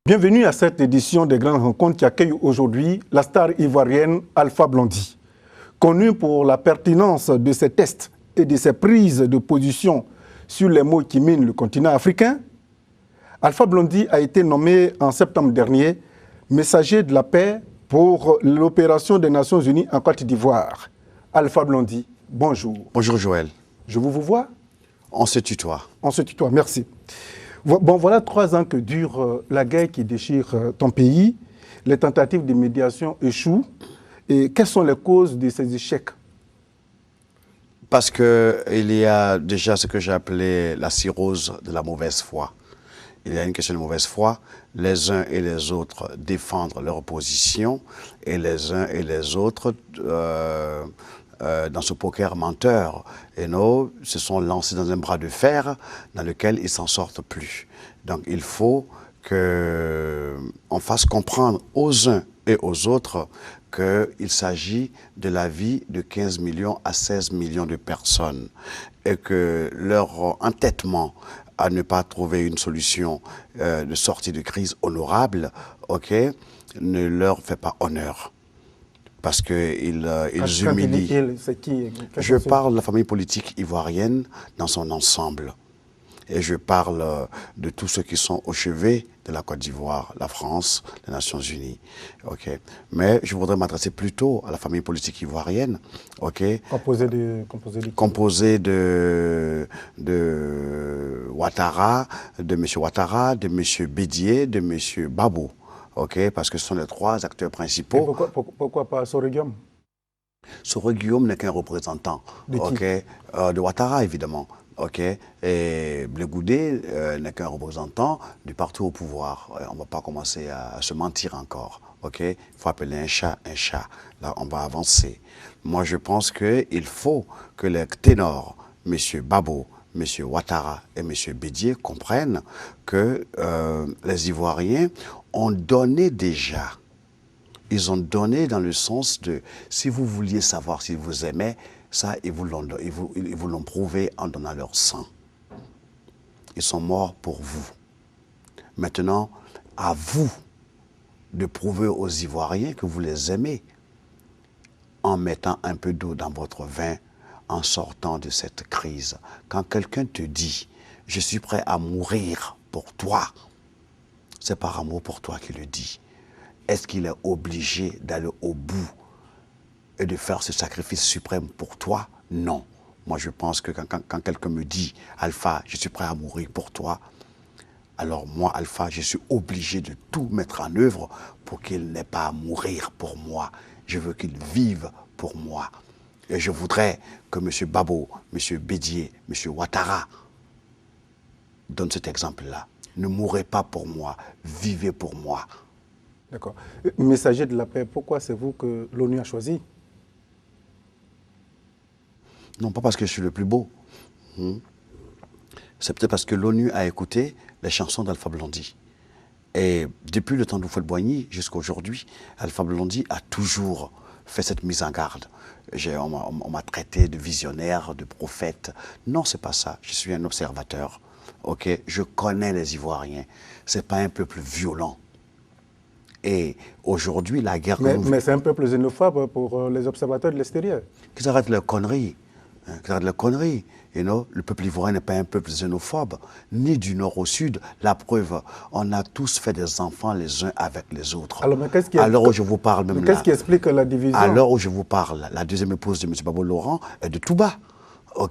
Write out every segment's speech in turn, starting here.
Bienvenue à cette édition des Grandes Rencontres qui accueille aujourd'hui la star ivoirienne Alpha Blondy. Connue pour la pertinence de ses tests et de ses prises de position sur les maux qui minent le continent africain, Alpha Blondy a été nommé en septembre dernier messager de la paix pour l'opération des Nations Unies en Côte d'Ivoire. Alpha Blondy, bonjour. Bonjour Joël. Je vous vois? On se tutoie. On se tutoie, merci. Bon, voilà 3 ans que dure la guerre qui déchire ton pays. Les tentatives de médiation échouent. Et quelles sont les causes de ces échecs? Parce qu'il y a déjà ce que j'ai appelé la cirrhose de la mauvaise foi. Il y a une question de mauvaise foi. Les uns et les autres défendent leur position et les uns et les autres, dans ce poker menteur, se sont lancés dans un bras de fer dans lequel ils ne s'en sortent plus. Donc il faut qu'on fasse comprendre aux uns et aux autres qu'il s'agit de la vie de 15 millions à 16 millions de personnes et que leur entêtement à ne pas trouver une solution de sortie de crise honorable, ne leur fait pas honneur. Parce qu'ils humilient. Je parle de la famille politique ivoirienne dans son ensemble. Et je parle de tous ceux qui sont au chevet de la Côte d'Ivoire, la France, les Nations Unies. Mais je voudrais m'adresser plutôt à la famille politique ivoirienne. Composée de Ouattara, de M. Ouattara, de M. Bédié, de M. Babo. Parce que ce sont les 3 acteurs principaux. Pourquoi pas Soro Guillaume? Soro Guillaume n'est qu'un représentant de Ouattara, évidemment. Et Blé Goudé n'est qu'un représentant du parti au pouvoir. On ne va pas commencer à se mentir encore. Il faut appeler un chat un chat. Là, on va avancer. Moi, je pense qu'il faut que les ténors, M. Babo, M. Ouattara et M. Bédié comprennent que les Ivoiriens ont donné déjà. Ils ont donné dans le sens de, si vous vouliez savoir s'ils vous aimaient, ça, ils vous l'ont prouvé en donnant leur sang. Ils sont morts pour vous. Maintenant, à vous de prouver aux Ivoiriens que vous les aimez en mettant un peu d'eau dans votre vin, en sortant de cette crise. Quand quelqu'un te dit « je suis prêt à mourir pour toi », c'est par amour pour toi qu'il le dit. Est-ce qu'il est obligé d'aller au bout et de faire ce sacrifice suprême pour toi? Non. Moi, je pense que quand quelqu'un me dit « Alpha, je suis prêt à mourir pour toi », alors moi, Alpha, je suis obligé de tout mettre en œuvre pour qu'il n'ait pas à mourir pour moi. Je veux qu'il vive pour moi. Et je voudrais que M. Babo, M. Bédié, M. Ouattara donnent cet exemple-là. Ne mourrez pas pour moi, vivez pour moi. D'accord. Messager de la paix, pourquoi c'est vous que l'ONU a choisi? Non, pas parce que je suis le plus beau. C'est peut-être parce que l'ONU a écouté les chansons d'Alpha Blondy. Et depuis le temps d'Houphouët-Boigny jusqu'à aujourd'hui, Alpha Blondy a toujours fait cette mise en garde. On m'a traité de visionnaire, de prophète. Non, c'est pas ça. Je suis un observateur. Je connais les Ivoiriens. C'est pas un peuple violent. Et aujourd'hui, la guerre... Mais c'est un peuple xénophobe pour les observateurs de l'extérieur. Qu'ils arrêtent leurs conneries. Le peuple ivoirien n'est pas un peuple xénophobe, ni du nord au sud. La preuve, on a tous fait des enfants les uns avec les autres. Alors où je vous parle même là... Qu'est-ce qui explique la division? Alors où je vous parle, la deuxième épouse de M. Babo Laurent est de Touba.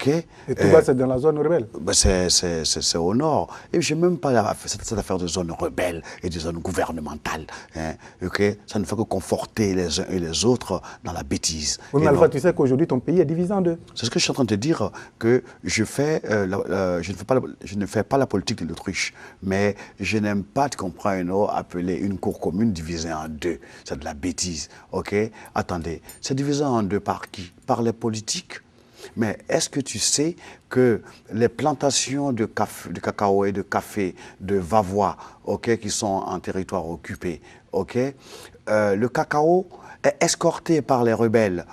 Et Touba, c'est dans la zone rebelle? C'est au nord. Et je n'ai même pas cette affaire de zone rebelle et de zone gouvernementale. Ça ne fait que conforter les uns et les autres dans la bêtise. Oui, mais Alpha, tu sais qu'aujourd'hui, ton pays est divisé en 2. C'est ce que je suis en train de te dire, que je ne fais pas la politique de l'autruche. Mais je n'aime pas, tu comprends, appeler une cour commune divisée en 2. C'est de la bêtise. Attendez, c'est divisé en 2 par qui? Par les politiques? Mais est-ce que tu sais que les plantations de cacao et de café de Vavois, qui sont en territoire occupé, le cacao escorté par les rebelles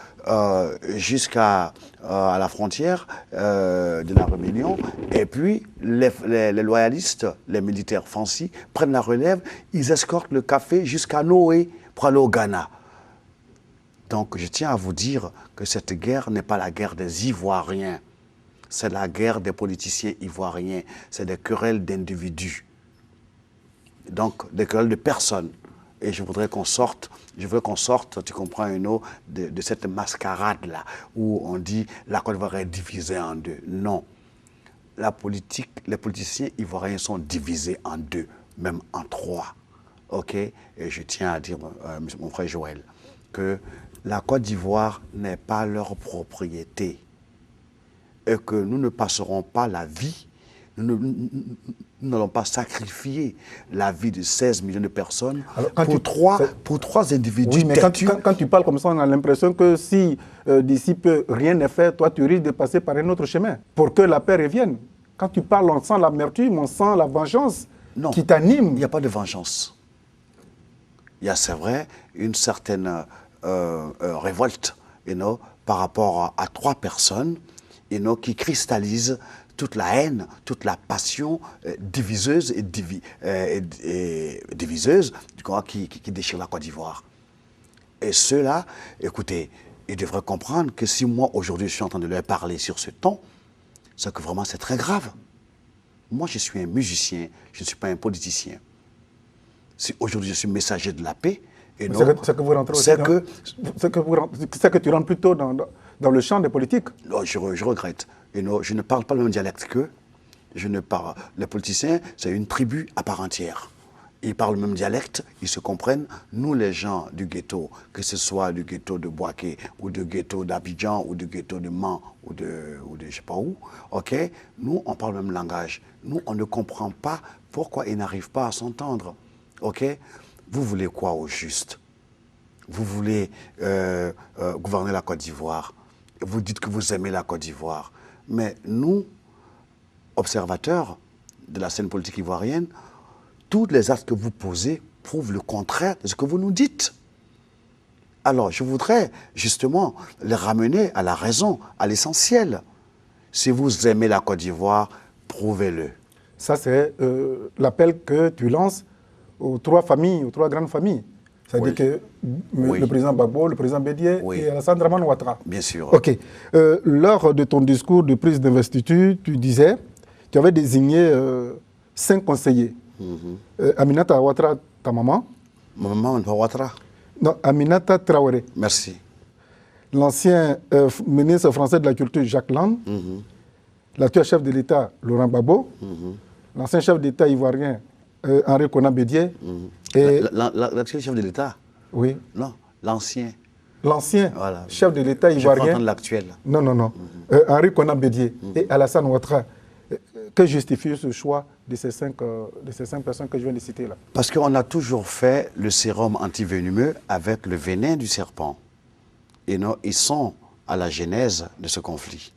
jusqu'à la frontière de la rébellion. Et puis, les loyalistes, les militaires français, prennent la relève. Ils escortent le café jusqu'à Noé pour aller au Ghana. Donc, je tiens à vous dire que cette guerre n'est pas la guerre des Ivoiriens. C'est la guerre des politiciens ivoiriens. C'est des querelles d'individus. Donc, des querelles de personnes. Et je voudrais qu'on sorte, tu comprends, de cette mascarade-là, où on dit la Côte d'Ivoire est divisée en deux. Non. La politique, les politiciens ivoiriens sont divisés en deux, même en trois. OK? Et je tiens à dire, mon frère Joël, que la Côte d'Ivoire n'est pas leur propriété. Et que nous ne passerons pas la vie, nous n'allons pas sacrifier la vie de 16 millions de personnes pour trois individus. Oui, mais quand tu parles comme ça, on a l'impression que si d'ici peu rien n'est fait, toi tu risques de passer par un autre chemin pour que la paix revienne. Quand tu parles, on sent l'amertume, on sent la vengeance qui t'anime. Il n'y a pas de vengeance. Il y a, c'est vrai, une certaine révolte par rapport à trois personnes qui cristallisent toute la haine, toute la passion diviseuse et diviseuse qui déchire la Côte d'Ivoire. Et ceux-là, écoutez, ils devraient comprendre que si moi, aujourd'hui, je suis en train de leur parler sur ce ton, c'est que vraiment, c'est très grave. Moi, je suis un musicien, je ne suis pas un politicien. Si aujourd'hui, je suis messager de la paix, et non, c'est que vous rentrez aussi c'est que tu rentres plutôt dans le champ des politiques. Non, je regrette. Et non, je ne parle pas le même dialecte qu'eux. Les politiciens, c'est une tribu à part entière. Ils parlent le même dialecte, ils se comprennent. Nous, les gens du ghetto, que ce soit du ghetto de Boaké, ou du ghetto d'Abidjan, ou du ghetto de Mans, ou de je ne sais pas où, ok, nous, on parle le même langage. Nous, on ne comprend pas pourquoi ils n'arrivent pas à s'entendre. Ok? Vous voulez quoi au juste? Vous voulez gouverner la Côte d'Ivoire. Vous dites que vous aimez la Côte d'Ivoire. Mais nous, observateurs de la scène politique ivoirienne, tous les actes que vous posez prouvent le contraire de ce que vous nous dites. Alors, je voudrais justement les ramener à la raison, à l'essentiel. Si vous aimez la Côte d'Ivoire, prouvez-le. Ça, c'est l'appel que tu lances aux trois familles, aux trois grandes familles. C'est-à-dire que le président Gbagbo, le président Bédié et Alassane Dramane Ouattara. Bien sûr. OK. Lors de ton discours de prise d'investiture, tu disais, tu avais désigné 5 conseillers. Aminata Ouattara, ta maman. Ma maman, Ouattara. Non, Aminata Traoré. Merci. L'ancien ministre français de la Culture, Jacques Lang. L'actuel chef de l'État, Laurent Gbagbo. L'ancien chef d'État ivoirien, Henri Konan Bédié. L'actuel chef de l'État? Oui. Non, l'ancien. L'ancien chef de l'État ivoirien. Je prends l'actuel. Non, non, non. Henri Konan Bédié et Alassane Ouattara. Que justifie ce choix de ces cinq personnes que je viens de citer là? Parce qu'on a toujours fait le sérum antivenimeux avec le venin du serpent. Et non, ils sont à la genèse de ce conflit.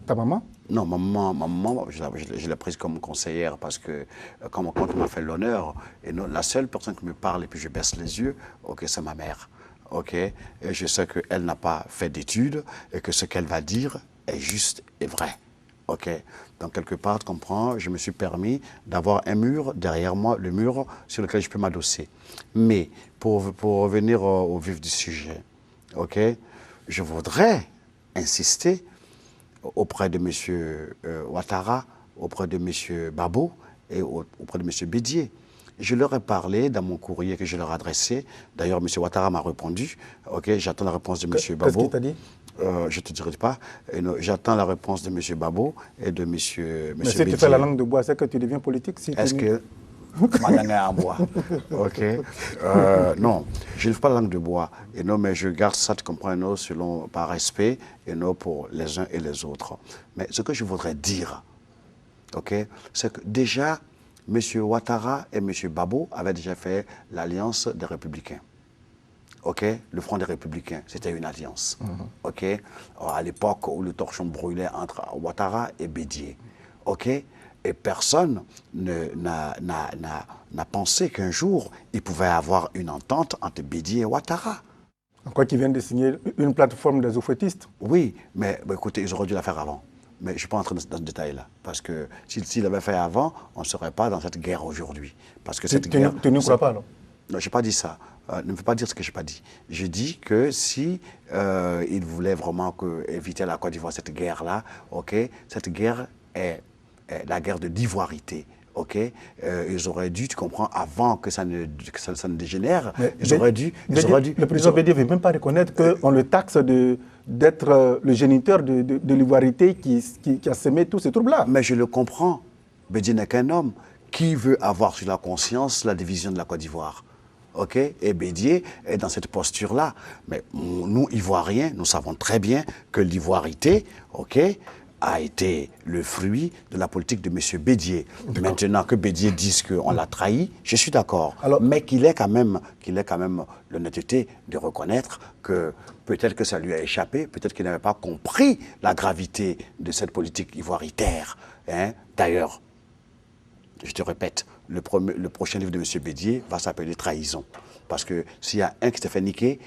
Ta maman? Non, ma maman, je l'ai prise comme conseillère parce que quand on m'a fait l'honneur, et non, la seule personne qui me parle et puis je baisse les yeux, ok, c'est ma mère. Ok, et je sais qu'elle n'a pas fait d'études et que ce qu'elle va dire est juste et vrai. Ok, donc quelque part, tu comprends, je me suis permis d'avoir un mur derrière moi, le mur sur lequel je peux m'adosser. Mais pour revenir au vif du sujet, ok, je voudrais insister auprès de M. Ouattara, auprès de M. Babo et auprès de M. Bédié. Je leur ai parlé dans mon courrier que je leur ai adressé. D'ailleurs, M. Ouattara m'a répondu. Ok, j'attends la réponse de M. Babo. Qu'est-ce qu'il t'a dit? Je ne te dirai pas. J'attends la réponse de M. Babo et de M. Mais si Bédié. Tu fais la langue de bois, c'est que tu deviens politique si Est-ce que ma langue est en bois? Ok. Non, je ne fais pas la langue de bois. Et non, mais je garde ça, tu comprends, non, selon, par respect, et non pour les uns et les autres. Mais ce que je voudrais dire, ok, c'est que déjà, M. Ouattara et M. Babo avaient déjà fait l'alliance des Républicains. Ok, le Front des Républicains, c'était une alliance. Ok, à l'époque où le torchon brûlait entre Ouattara et Bédié. Ok, et personne n'a pensé qu'un jour, il pouvait y avoir une entente entre Bédié et Ouattara. Quoi qu'ils viennent de signer une plateforme des oufettistes. Oui, mais écoutez, ils auraient dû la faire avant. Mais je ne suis pas entré dans ce détail-là. Parce que s'ils l'avaient fait avant, on ne serait pas dans cette guerre aujourd'hui. Parce que cette guerre... Tu ne crois pas, non? Non, je n'ai pas dit ça. Ne me fais pas dire ce que je n'ai pas dit. Je dis que si ils voulaient vraiment éviter à la Côte d'Ivoire cette guerre-là, ok, cette guerre est la guerre de l'ivoirité. Ok, ils auraient dû, tu comprends, avant que ça ne dégénère, ils auraient dû... Le président Bédié ne veut même pas reconnaître qu'on le taxe d'être le géniteur de l'ivoirité qui a semé tous ces troubles-là. Mais je le comprends. Bédié n'est qu'un homme qui veut avoir sur la conscience la division de la Côte d'Ivoire. Ok, et Bédié est dans cette posture-là. Mais nous, Ivoiriens, nous savons très bien que l'ivoirité, ok, a été le fruit de la politique de M. Bédié. Maintenant que Bédié dise qu'on l'a trahi, je suis d'accord. Mais qu'il ait quand même l'honnêteté de reconnaître que peut-être que ça lui a échappé, peut-être qu'il n'avait pas compris la gravité de cette politique ivoiritaire. Hein? D'ailleurs, je te répète, le prochain livre de M. Bédié va s'appeler Trahison. Parce que s'il y a un qui s'est fait niquer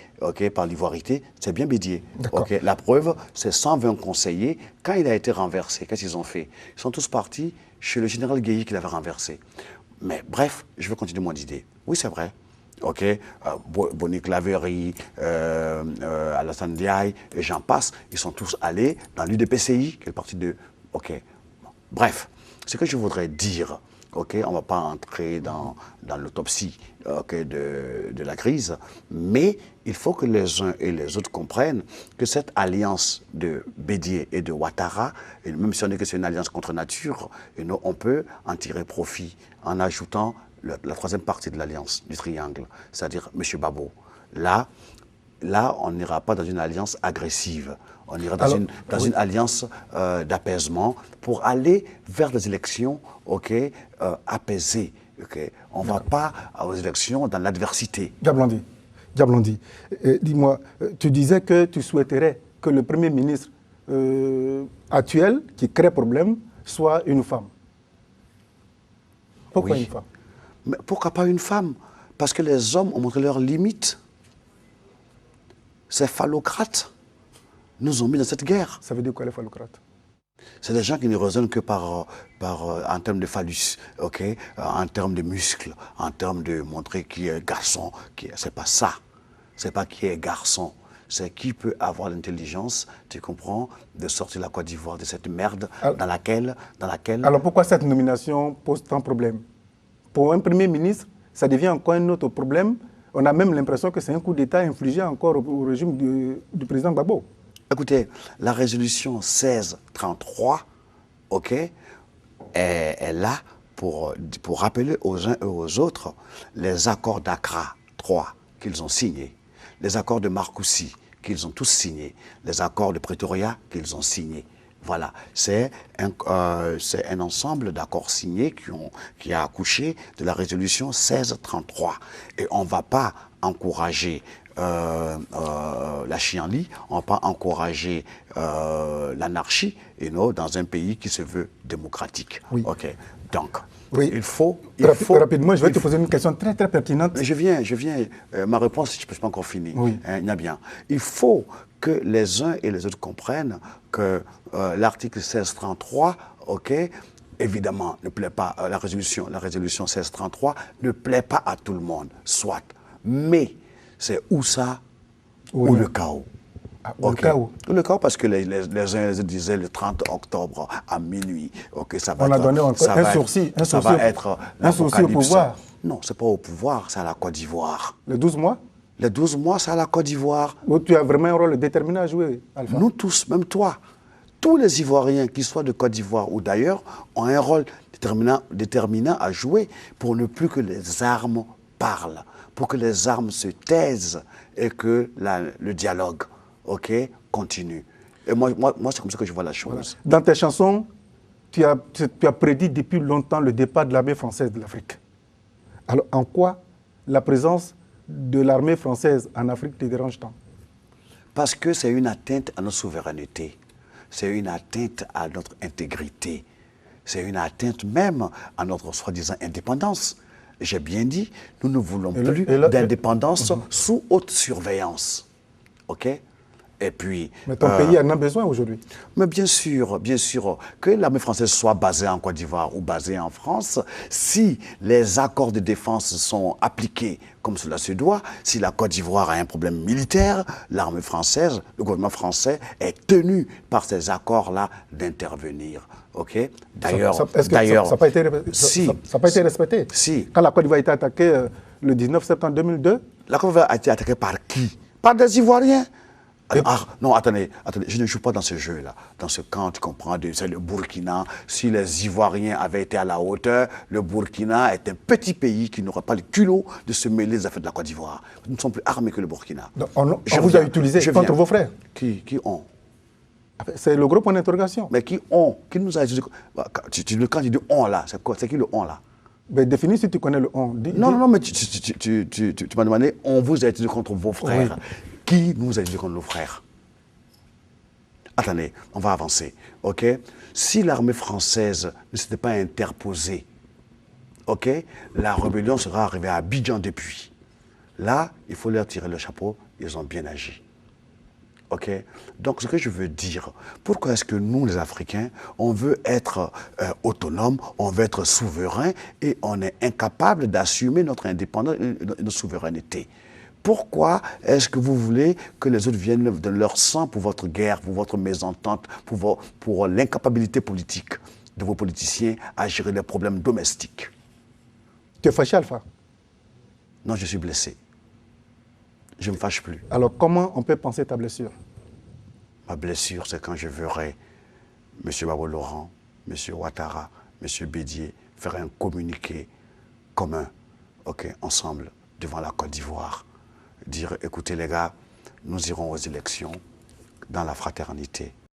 par l'ivoirité, c'est bien Bédié. La preuve, c'est 120 conseillers. Quand il a été renversé, qu'est-ce qu'ils ont fait? Ils sont tous partis chez le général Guéhi qui l'avait renversé. Mais bref, je vais continuer mon idée. Oui, c'est vrai. Boni Claverie, Alassane Ndiaye, et j'en passe, ils sont tous allés dans l'UDPCI, qui est le parti de... Bref, ce que je voudrais dire... on ne va pas entrer dans l'autopsie de la crise, mais il faut que les uns et les autres comprennent que cette alliance de Bédié et de Ouattara, et même si on dit que c'est une alliance contre nature, on peut en tirer profit en ajoutant la troisième partie de l'alliance, du triangle, c'est-à-dire M. Babo. Là, on n'ira pas dans une alliance agressive. On ira dans une alliance d'apaisement pour aller vers des élections apaisées. On ne va pas aux élections dans l'adversité. Diablandi, dis-moi, tu disais que tu souhaiterais que le Premier ministre actuel, qui crée problème, soit une femme. Pourquoi une femme? Mais pourquoi pas une femme? Parce que les hommes ont montré leurs limites. Ces phallocrates nous ont mis dans cette guerre. Ça veut dire quoi les phallocrates? C'est des gens qui ne raisonnent que en termes de phallus, en termes de muscles, en termes de montrer qui est garçon. C'est pas ça. C'est pas qui est garçon. C'est qui peut avoir l'intelligence, tu comprends, de sortir la Côte d'Ivoire de cette merde dans laquelle... Alors pourquoi cette nomination pose tant de problèmes? Pour un Premier ministre, ça devient encore un autre problème. On a même l'impression que c'est un coup d'État infligé encore au régime du président Gbagbo. Écoutez, la résolution 1633, est là pour rappeler aux uns et aux autres les accords d'Accra 3 qu'ils ont signés, les accords de Marcoussis qu'ils ont tous signés, les accords de Pretoria qu'ils ont signés. Voilà, c'est un ensemble d'accords signés qui a accouché de la résolution 1633. Et on ne va pas encourager la chienlit, on ne va pas encourager l'anarchie dans un pays qui se veut démocratique. Oui. Donc, oui. il faut... Rapidement, je vais te poser une question très très pertinente. Mais je viens. Ma réponse, je ne peux pas encore finir. Oui. Il y a bien. Il faut que les uns et les autres comprennent que l'article 1633, évidemment, ne plaît pas, la résolution 1633 ne plaît pas à tout le monde, soit. Mais c'est où ça ou le chaos. Le chaos. Le chaos parce que les uns et les autres disaient le 30 octobre à minuit. Ça va on a donné encore un sourcil au pouvoir. Non, ce n'est pas au pouvoir, c'est à la Côte d'Ivoire. Les 12 mois? Les 12 mois, c'est à la Côte d'Ivoire. Tu as vraiment un rôle déterminant à jouer, Alpha. Nous tous, même toi. Tous les Ivoiriens, qu'ils soient de Côte d'Ivoire ou d'ailleurs, ont un rôle déterminant à jouer pour ne plus que les armes parlent, pour que les armes se taisent et que le dialogue continue. Et moi c'est comme ça que je vois la chose. Voilà. Dans tes chansons, tu as prédit depuis longtemps le départ de l'armée française de l'Afrique. Alors, en quoi la présence de l'armée française en Afrique te dérange tant? Parce que c'est une atteinte à notre souveraineté. C'est une atteinte à notre intégrité. C'est une atteinte même à notre soi-disant indépendance. J'ai bien dit, nous ne voulons plus d'indépendance sous haute surveillance. OK? Et puis... Mais ton pays en a besoin aujourd'hui. Mais bien sûr, que l'armée française soit basée en Côte d'Ivoire ou basée en France, si les accords de défense sont appliqués comme cela se doit, si la Côte d'Ivoire a un problème militaire, l'armée française, le gouvernement français est tenu par ces accords-là d'intervenir. OK? D'ailleurs, ça n'a pas été respecté. Si. Quand la Côte d'Ivoire a été attaquée le 19 septembre 2002. La Côte d'Ivoire a été attaquée par qui? Par des Ivoiriens. Non, attendez, je ne joue pas dans ce jeu-là. Dans ce camp, tu comprends, c'est le Burkina. Si les Ivoiriens avaient été à la hauteur, le Burkina est un petit pays qui n'aurait pas le culot de se mêler des affaires de la Côte d'Ivoire. Nous ne sommes plus armés que le Burkina. Donc, on vous a utilisé contre vos frères. Qui ont? C'est le gros point d'interrogation. Mais qui ont? Qui nous a utilisé? Quand tu dis on là, c'est qui le on là? Ben, définis si tu connais le on. Non, mais tu m'as demandé, on vous a utilisé contre vos frères. Oui. Qui nous a utilisé contre nos frères? Attendez, on va avancer, OK? Si l'armée française ne s'était pas interposée, OK, la rébellion sera arrivée à Abidjan depuis. Là, il faut leur tirer le chapeau, ils ont bien agi. OK? Donc, ce que je veux dire, pourquoi est-ce que nous, les Africains, on veut être autonomes, on veut être souverains et on est incapable d'assumer notre indépendance et notre souveraineté? Pourquoi est-ce que vous voulez que les autres viennent de leur sang pour votre guerre, pour votre mésentente, pour l'incapacité politique de vos politiciens à gérer les problèmes domestiques? Tu es fâché, Alpha? Non, je suis blessé. Je ne me fâche plus. Alors, comment on peut penser ta blessure? Ma blessure, c'est quand je verrai M. Gbagbo Laurent, M. Ouattara, M. Bédié faire un communiqué commun, OK, ensemble, devant la Côte d'Ivoire. Dire, écoutez les gars, nous irons aux élections dans la fraternité.